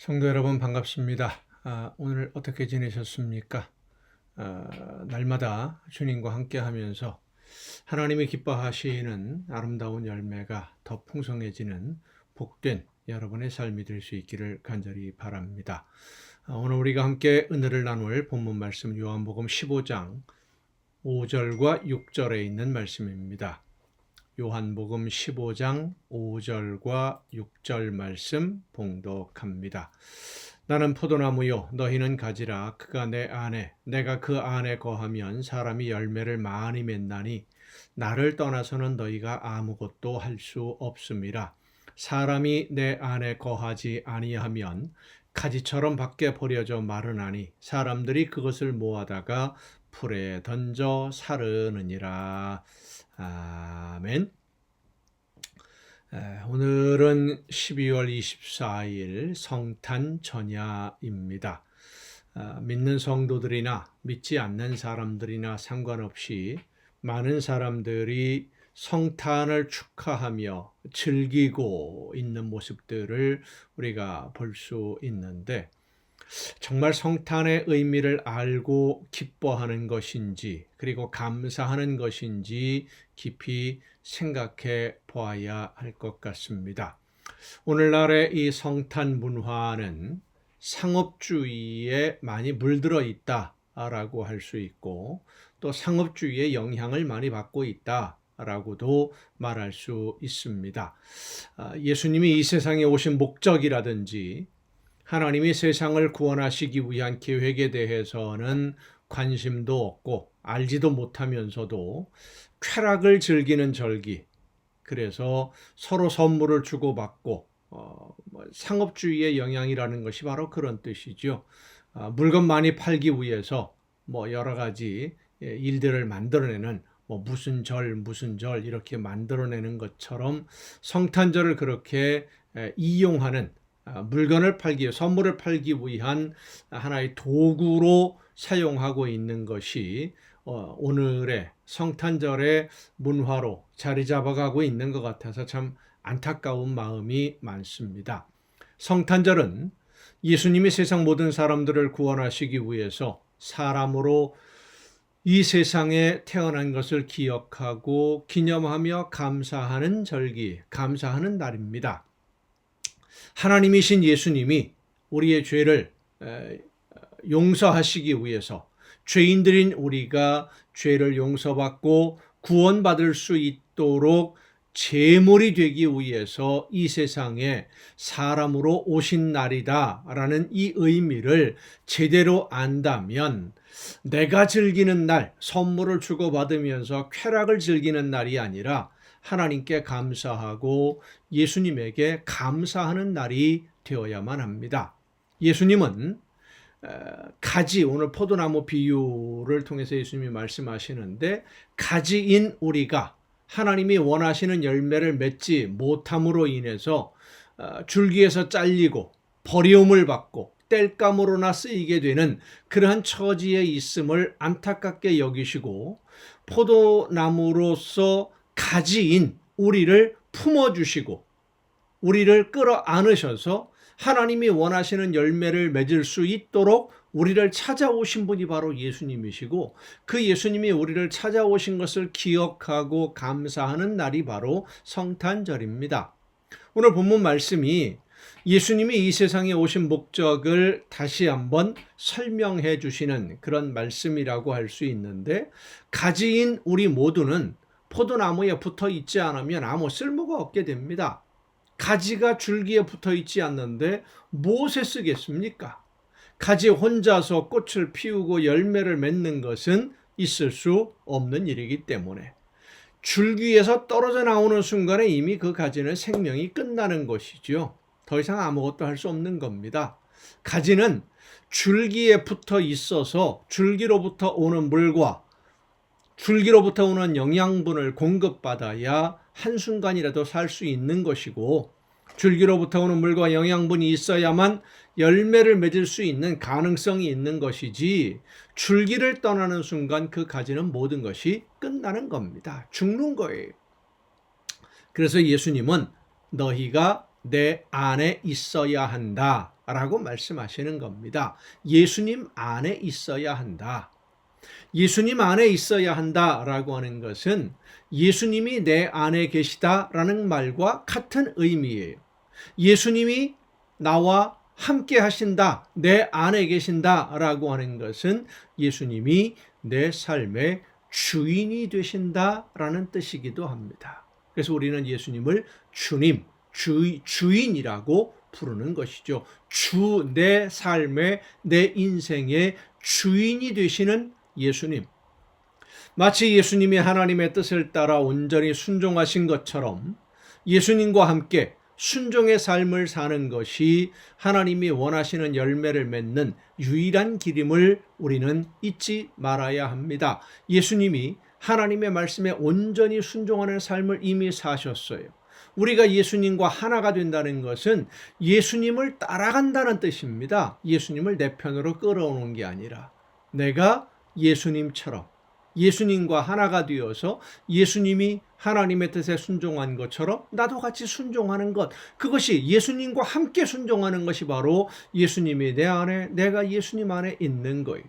성도 여러분 반갑습니다. 오늘 어떻게 지내셨습니까? 날마다 주님과 함께 하면서 하나님이 기뻐하시는 아름다운 열매가 더 풍성해지는 복된 여러분의 삶이 될 수 있기를 간절히 바랍니다. 오늘 우리가 함께 은혜를 나눌 본문 말씀 요한복음 15장 5절과 6절에 있는 말씀입니다. 요한복음 15장 5절과 6절 말씀 봉독합니다. 나는 포도나무요 너희는 가지라. 그가 내 안에 내가 그 안에 거하면 사람이 열매를 많이 맺나니 나를 떠나서는 너희가 아무것도 할 수 없음이라. 사람이 내 안에 거하지 아니하면 가지처럼 밖에 버려져 마르나니 사람들이 그것을 모아다가 풀에 던져 사르느니라. 아멘. 오늘은 12월 24일 성탄 전야입니다. 믿는 성도들이나 믿지 않는 사람들이나 상관없이 많은 사람들이 성탄을 축하하며 즐기고 있는 모습들을 우리가 볼 수 있는데, 정말 성탄의 의미를 알고 기뻐하는 것인지 그리고 감사하는 것인지 깊이 생각해 보아야 할 것 같습니다. 오늘날의 이 성탄 문화는 상업주의에 많이 물들어 있다라고 할 수 있고, 또 상업주의의 영향을 많이 받고 있다라고도 말할 수 있습니다. 예수님이 이 세상에 오신 목적이라든지 하나님이 세상을 구원하시기 위한 계획에 대해서는 관심도 없고 알지도 못하면서도 쾌락을 즐기는 절기, 그래서 서로 선물을 주고받고 상업주의의 영향이라는 것이 바로 그런 뜻이죠. 물건 많이 팔기 위해서 여러 가지 일들을 만들어내는 무슨 절 이렇게 만들어내는 것처럼 성탄절을 그렇게 이용하는, 물건을 팔기, 선물을 팔기 위한 하나의 도구로 사용하고 있는 것이 오늘의 성탄절의 문화로 자리 잡아가고 있는 것 같아서 참 안타까운 마음이 많습니다. 성탄절은 예수님이 세상 모든 사람들을 구원하시기 위해서 사람으로 이 세상에 태어난 것을 기억하고 기념하며 감사하는 절기, 감사하는 날입니다. 하나님이신 예수님이 우리의 죄를 용서하시기 위해서 죄인들인 우리가 죄를 용서받고 구원받을 수 있도록 제물이 되기 위해서 이 세상에 사람으로 오신 날이다라는 이 의미를 제대로 안다면, 내가 즐기는 날, 선물을 주고받으면서 쾌락을 즐기는 날이 아니라 하나님께 감사하고 예수님에게 감사하는 날이 되어야만 합니다. 예수님은 가지, 오늘 포도나무 비유를 통해서 예수님이 말씀하시는데, 가지인 우리가 하나님이 원하시는 열매를 맺지 못함으로 인해서 줄기에서 잘리고 버리움을 받고 땔감으로나 쓰이게 되는 그러한 처지에 있음을 안타깝게 여기시고, 포도나무로서 가지인 우리를 품어주시고 우리를 끌어안으셔서 하나님이 원하시는 열매를 맺을 수 있도록 우리를 찾아오신 분이 바로 예수님이시고, 그 예수님이 우리를 찾아오신 것을 기억하고 감사하는 날이 바로 성탄절입니다. 오늘 본문 말씀이 예수님이 이 세상에 오신 목적을 다시 한번 설명해 주시는 그런 말씀이라고 할 수 있는데, 가지인 우리 모두는 포도나무에 붙어 있지 않으면 아무 쓸모가 없게 됩니다. 가지가 줄기에 붙어 있지 않는데 무엇에 쓰겠습니까? 가지 혼자서 꽃을 피우고 열매를 맺는 것은 있을 수 없는 일이기 때문에 줄기에서 떨어져 나오는 순간에 이미 그 가지는 생명이 끝나는 것이죠. 더 이상 아무것도 할 수 없는 겁니다. 가지는 줄기에 붙어 있어서 줄기로부터 오는 물과 줄기로부터 오는 영양분을 공급받아야 한순간이라도 살 수 있는 것이고, 줄기로부터 오는 물과 영양분이 있어야만 열매를 맺을 수 있는 가능성이 있는 것이지, 줄기를 떠나는 순간 그 가지는 모든 것이 끝나는 겁니다. 죽는 거예요. 그래서 예수님은 너희가 내 안에 있어야 한다 라고 말씀하시는 겁니다. 예수님 안에 있어야 한다. 예수님 안에 있어야 한다라고 하는 것은 예수님이 내 안에 계시다라는 말과 같은 의미예요. 예수님이 나와 함께 하신다, 내 안에 계신다라고 하는 것은 예수님이 내 삶의 주인이 되신다라는 뜻이기도 합니다. 그래서 우리는 예수님을 주님, 주인이라고 부르는 것이죠. 내 삶의, 내 인생의 주인이 되시는 예수님. 마치 예수님이 하나님의 뜻을 따라 온전히 순종하신 것처럼 예수님과 함께 순종의 삶을 사는 것이 하나님이 원하시는 열매를 맺는 유일한 길임을 우리는 잊지 말아야 합니다. 예수님이 하나님의 말씀에 온전히 순종하는 삶을 이미 사셨어요. 우리가 예수님과 하나가 된다는 것은 예수님을 따라간다는 뜻입니다. 예수님을 내 편으로 끌어오는 게 아니라 내가 예수님처럼 예수님과 하나가 되어서 예수님이 하나님의 뜻에 순종한 것처럼 나도 같이 순종하는 것, 그것이 예수님과 함께 순종하는 것이 바로 예수님이 내 안에, 내가 예수님 안에 있는 거예요.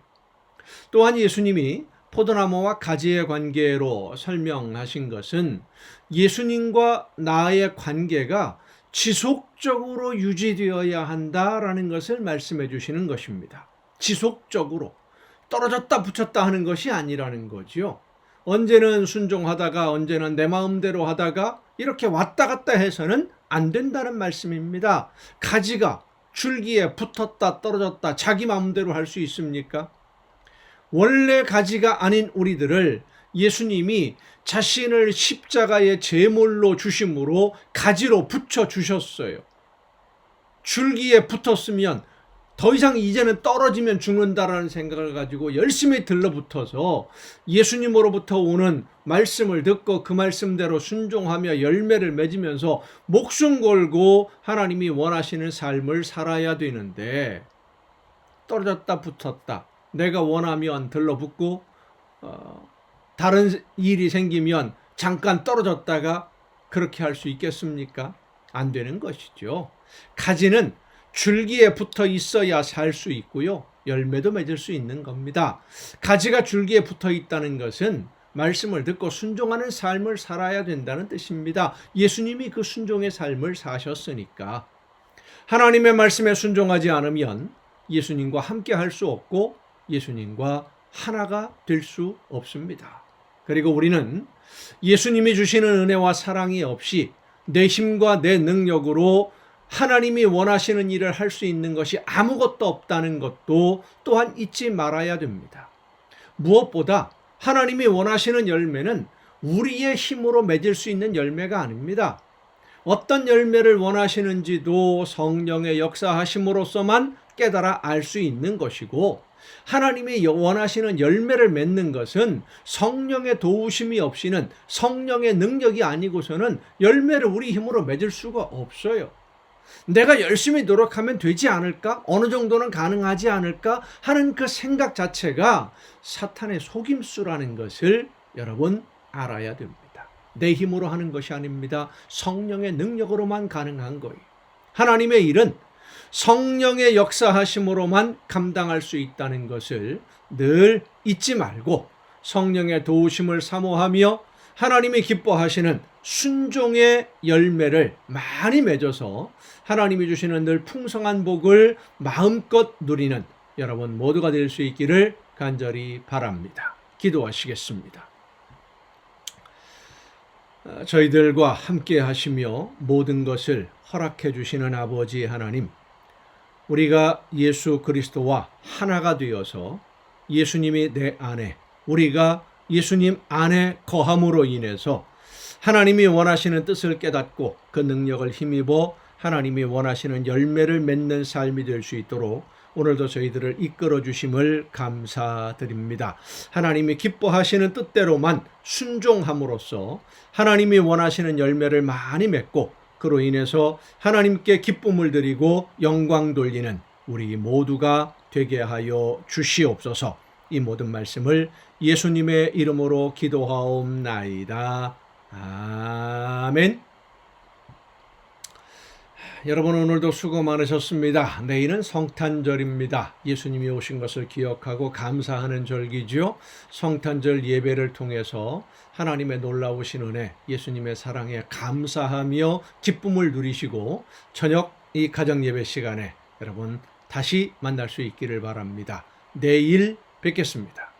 또한 예수님이 포도나무와 가지의 관계로 설명하신 것은 예수님과 나의 관계가 지속적으로 유지되어야 한다라는 것을 말씀해 주시는 것입니다. 지속적으로. 떨어졌다 붙였다 하는 것이 아니라는 거죠. 언제는 순종하다가 언제는 내 마음대로 하다가 이렇게 왔다 갔다 해서는 안 된다는 말씀입니다. 가지가 줄기에 붙었다 떨어졌다 자기 마음대로 할 수 있습니까? 원래 가지가 아닌 우리들을 예수님이 자신을 십자가의 제물로 주심으로 가지로 붙여 주셨어요. 줄기에 붙었으면 더 이상 이제는 떨어지면 죽는다라는 생각을 가지고 열심히 들러붙어서 예수님으로부터 오는 말씀을 듣고 그 말씀대로 순종하며 열매를 맺으면서 목숨 걸고 하나님이 원하시는 삶을 살아야 되는데, 떨어졌다 붙었다 내가 원하면 들러붙고 다른 일이 생기면 잠깐 떨어졌다가 그렇게 할 수 있겠습니까? 안 되는 것이죠. 가지는 줄기에 붙어 있어야 살 수 있고요. 열매도 맺을 수 있는 겁니다. 가지가 줄기에 붙어 있다는 것은 말씀을 듣고 순종하는 삶을 살아야 된다는 뜻입니다. 예수님이 그 순종의 삶을 사셨으니까. 하나님의 말씀에 순종하지 않으면 예수님과 함께 할 수 없고 예수님과 하나가 될 수 없습니다. 그리고 우리는 예수님이 주시는 은혜와 사랑이 없이 내 힘과 내 능력으로 하나님이 원하시는 일을 할 수 있는 것이 아무것도 없다는 것도 또한 잊지 말아야 됩니다. 무엇보다 하나님이 원하시는 열매는 우리의 힘으로 맺을 수 있는 열매가 아닙니다. 어떤 열매를 원하시는지도 성령의 역사하심으로서만 깨달아 알 수 있는 것이고, 하나님이 원하시는 열매를 맺는 것은 성령의 도우심이 없이는, 성령의 능력이 아니고서는 열매를 우리 힘으로 맺을 수가 없어요. 내가 열심히 노력하면 되지 않을까? 어느 정도는 가능하지 않을까? 하는 그 생각 자체가 사탄의 속임수라는 것을 여러분 알아야 됩니다. 내 힘으로 하는 것이 아닙니다. 성령의 능력으로만 가능한 거예요. 하나님의 일은 성령의 역사하심으로만 감당할 수 있다는 것을 늘 잊지 말고 성령의 도우심을 사모하며 하나님이 기뻐하시는 순종의 열매를 많이 맺어서 하나님이 주시는 늘 풍성한 복을 마음껏 누리는 여러분 모두가 될 수 있기를 간절히 바랍니다. 기도하시겠습니다. 저희들과 함께 하시며 모든 것을 허락해 주시는 아버지 하나님, 우리가 예수 그리스도와 하나가 되어서 예수님이 내 안에, 우리가 예수님 안에 거함으로 인해서 하나님이 원하시는 뜻을 깨닫고 그 능력을 힘입어 하나님이 원하시는 열매를 맺는 삶이 될 수 있도록 오늘도 저희들을 이끌어 주심을 감사드립니다. 하나님이 기뻐하시는 뜻대로만 순종함으로써 하나님이 원하시는 열매를 많이 맺고 그로 인해서 하나님께 기쁨을 드리고 영광 돌리는 우리 모두가 되게 하여 주시옵소서. 이 모든 말씀을 예수님의 이름으로 기도하옵나이다. 아멘. 여러분 오늘도 수고 많으셨습니다. 내일은 성탄절입니다. 예수님이 오신 것을 기억하고 감사하는 절기지요. 성탄절 예배를 통해서 하나님의 놀라우신 은혜, 예수님의 사랑에 감사하며 기쁨을 누리시고 저녁 이 가정 예배 시간에 여러분 다시 만날 수 있기를 바랍니다. 내일 뵙겠습니다.